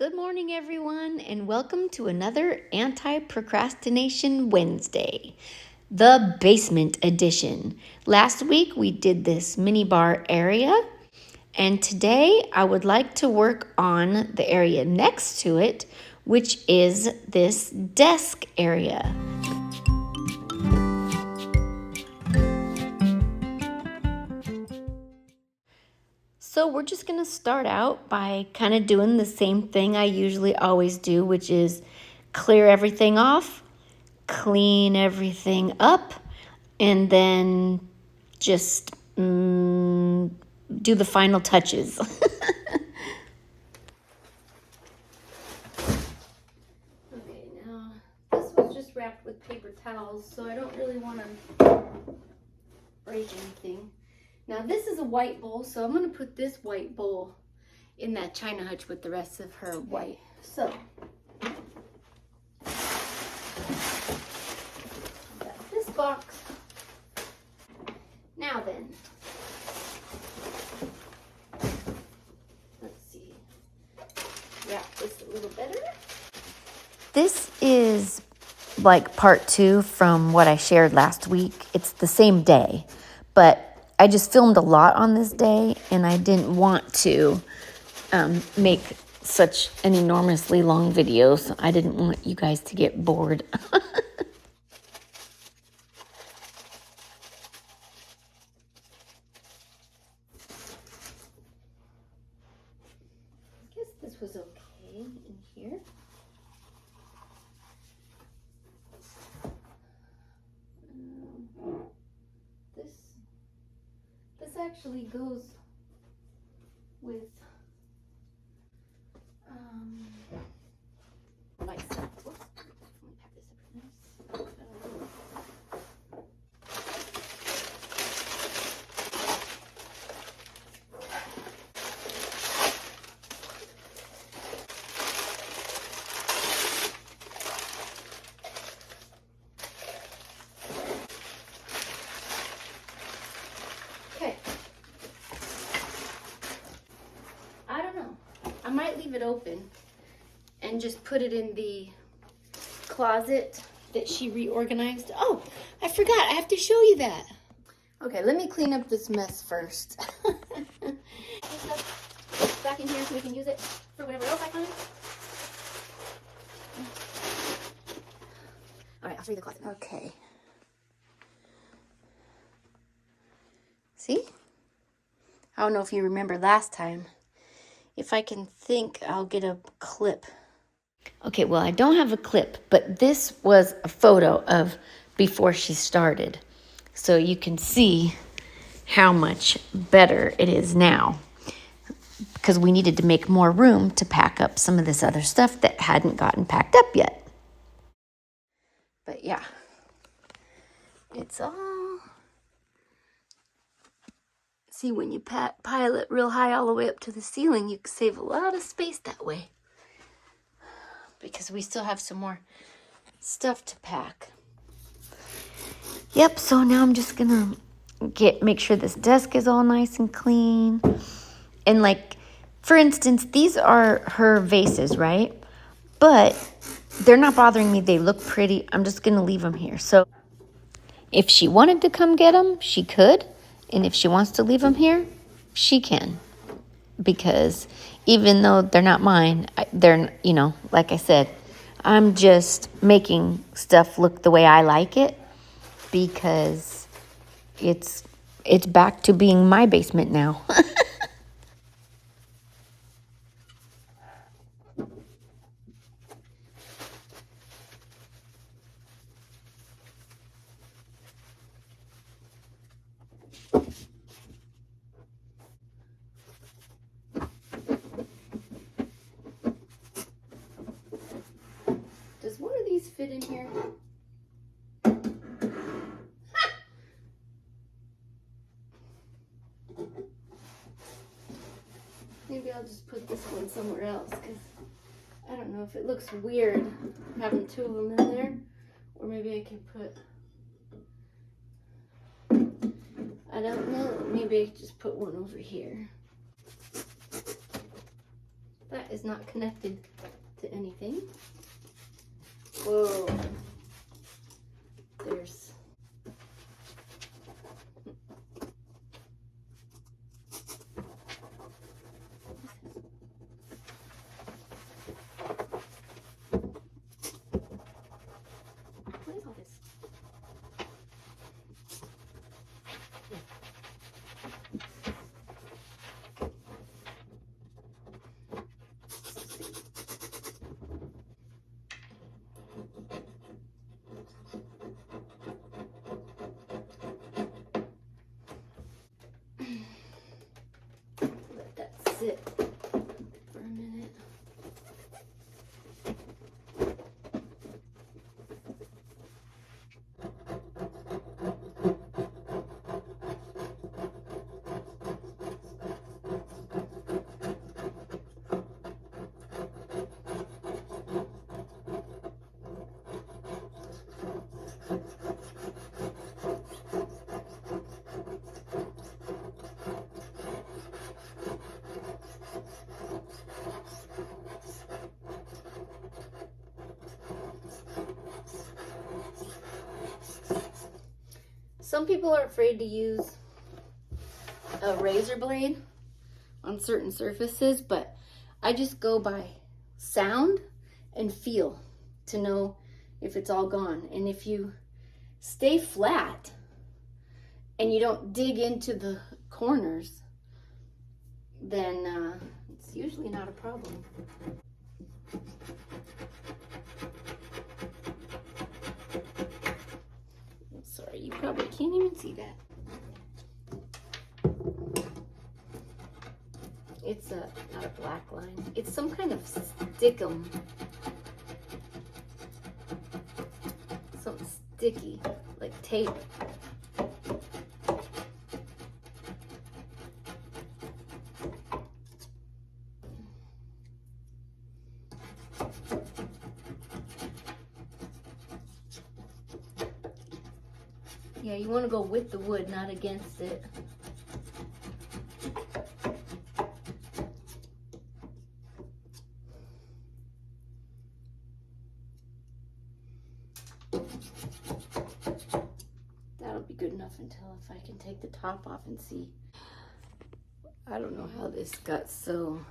Good morning, everyone, and welcome to another Anti-Procrastination Wednesday, the basement edition. Last week we did this mini bar area, and today I would like to work on the area next to it, which is this desk area. So we're just going to start out by kind of doing the same thing I usually always do, which is clear everything off, clean everything up, and then just do the final touches. Okay, now this was just wrapped with paper towels, so I don't really want to break anything. Now this is a white bowl, so I'm going to put this white bowl in that china hutch with the rest of her white. So got this box. Now then, let's see, wrap this a little better. This is like part 2 from what I shared last week. It's the same day, but I just filmed a lot on this day, and I didn't want to make such an enormously long video, so I didn't want you guys to get bored. I guess this was okay in here. This actually goes with my stuff. Whoops. Let me pack this up for this. Okay. I don't know. I might leave it open and just put it in the closet that she reorganized. Oh, I forgot. I have to show you that. Okay, let me clean up this mess first. Stuff back in here so we can use it for whatever else I find. All right, I'll show you the closet. Okay. See? I don't know if you remember last time. If I can think, I'll get a clip. Okay, well, I don't have a clip, but this was a photo of before she started. So you can see how much better it is now, because we needed to make more room to pack up some of this other stuff that hadn't gotten packed up yet. But yeah, it's all... See, when you pile it real high all the way up to the ceiling, you can save a lot of space that way. Because we still have some more stuff to pack. Yep, so now I'm just gonna make sure this desk is all nice and clean. And like, for instance, these are her vases, right? But they're not bothering me. They look pretty. I'm just gonna leave them here. So if she wanted to come get them, she could. And if she wants to leave them here, she can. Because even though they're not mine, they're, you know, like I said, I'm just making stuff look the way I like it, because it's back to being my basement now. Does one of these fit in here? Maybe I'll just put this one somewhere else, because I don't know if it looks weird having two of them in there. Or maybe I can put... I don't know. Maybe I just put one over here. That is not connected to anything. Whoa. There's... What is all this? Let that sit for a minute. Some people are afraid to use a razor blade on certain surfaces, but I just go by sound and feel to know if it's all gone. And if you stay flat and you don't dig into the corners, then it's usually not a problem. Sorry, you probably can't even see that. It's not a black line. It's some kind of stickum. Something sticky, like tape. Yeah, you want to go with the wood, not against it. That'll be good enough until if I can take the top off and see. I don't know how this got so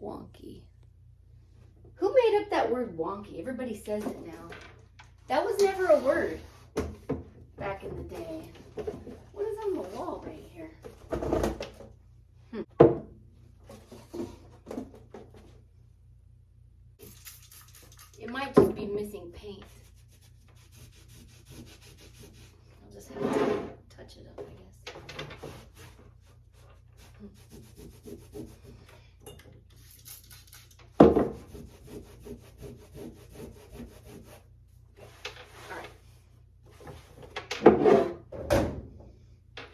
wonky. Who made up that word wonky? Everybody says it now. That was never a word back in the day. What is on the wall right here? It might just be missing paint. I'll just have to touch it up, I guess.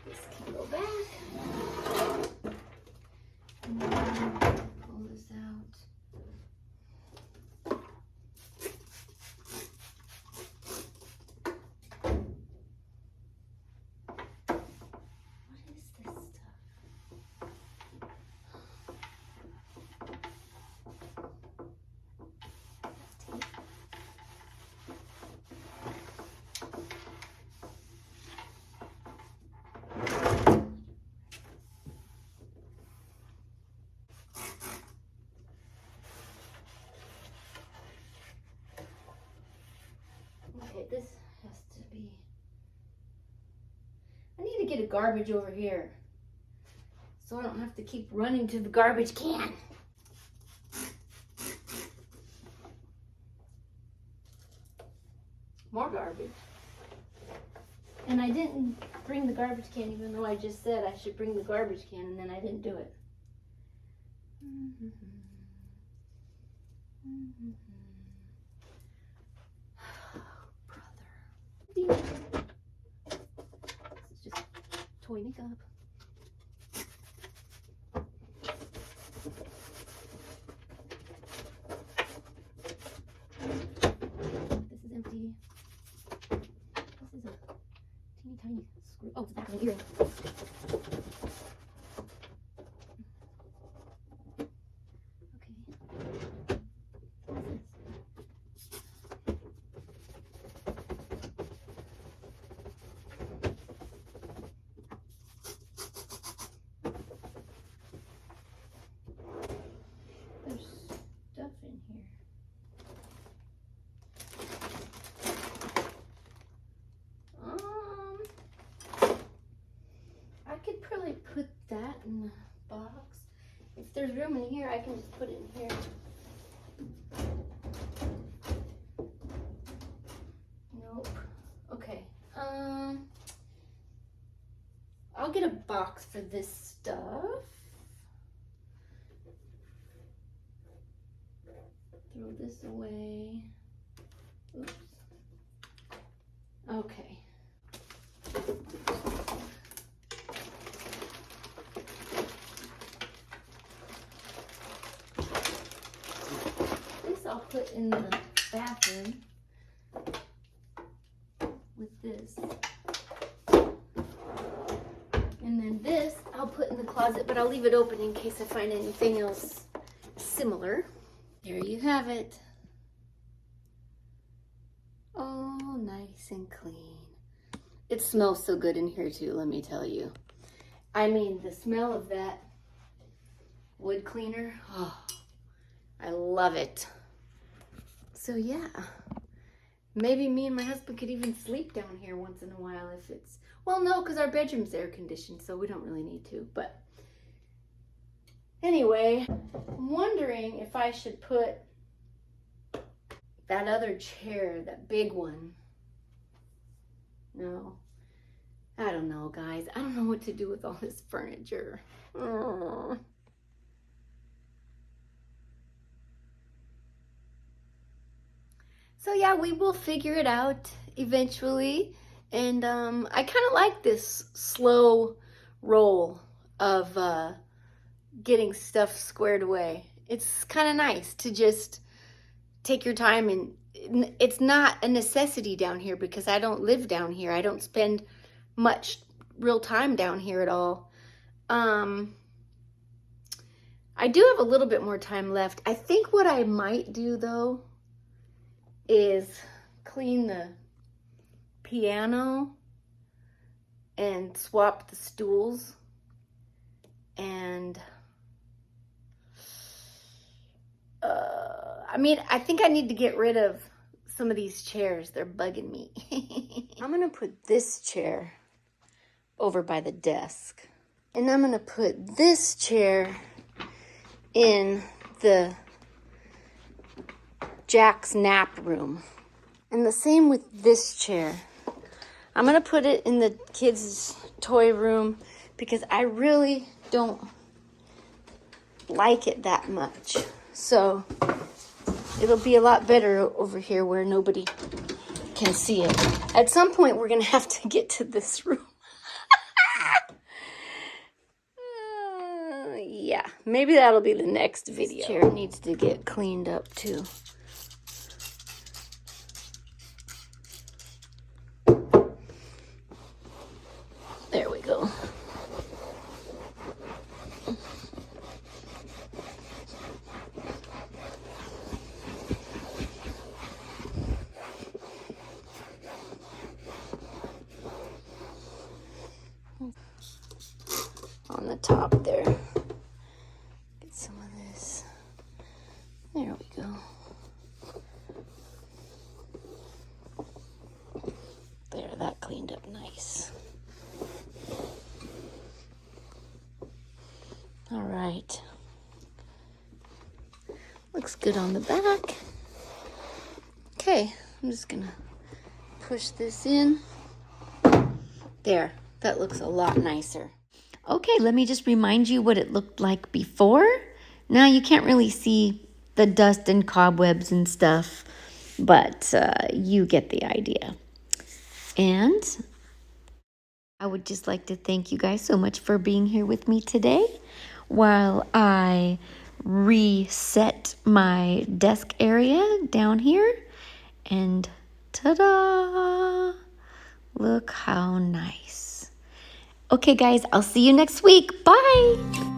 This can go back. And then pull this out. What is this stuff? Tape. Okay, this has to be... I need to get a garbage over here so I don't have to keep running to the garbage can. More garbage. And I didn't bring the garbage can even though I just said I should bring the garbage can, and then I didn't do it. Brother. This is just toy makeup. This is empty. This is a teeny tiny screw. Oh, it's back in the earring. that in the box. If there's room in here, I can just put it in here. Nope. Okay. I'll get a box for this stuff. Throw this away. Oops. Okay. This I'll put in the bathroom with this. And then this I'll put in the closet, but I'll leave it open in case I find anything else similar. There you have it. Oh, nice and clean. It smells so good in here too, let me tell you. I mean, the smell of that wood cleaner, oh, I love it. So yeah, maybe me and my husband could even sleep down here once in a while if it's, well, no, because our bedroom's air conditioned, so we don't really need to, but anyway, I'm wondering if I should put that other chair, that big one. No, I don't know, guys. I don't know what to do with all this furniture. So yeah, we will figure it out eventually. And I kind of like this slow roll of getting stuff squared away. It's kind of nice to just take your time, and it's not a necessity down here because I don't live down here. I don't spend much real time down here at all. I do have a little bit more time left. I think what I might do though is clean the piano and swap the stools, and I mean, I think I need to get rid of some of these chairs. They're bugging me. I'm gonna put this chair over by the desk, and I'm gonna put this chair in the Jack's nap room. And the same with this chair. I'm gonna put it in the kids' toy room because I really don't like it that much. So it'll be a lot better over here where nobody can see it. At some point, we're gonna have to get to this room. Yeah, maybe that'll be the next video. This chair needs to get cleaned up too. There we go. On the top there. Get some of this. There we go. There, that cleaned up nice. All right. Looks good on the back. Okay, I'm just gonna push this in. There, that looks a lot nicer. Okay, let me just remind you what it looked like before. Now you can't really see the dust and cobwebs and stuff, but you get the idea. And I would just like to thank you guys so much for being here with me today while I reset my desk area down here. And ta-da! Look how nice. Okay, guys, I'll see you next week. Bye!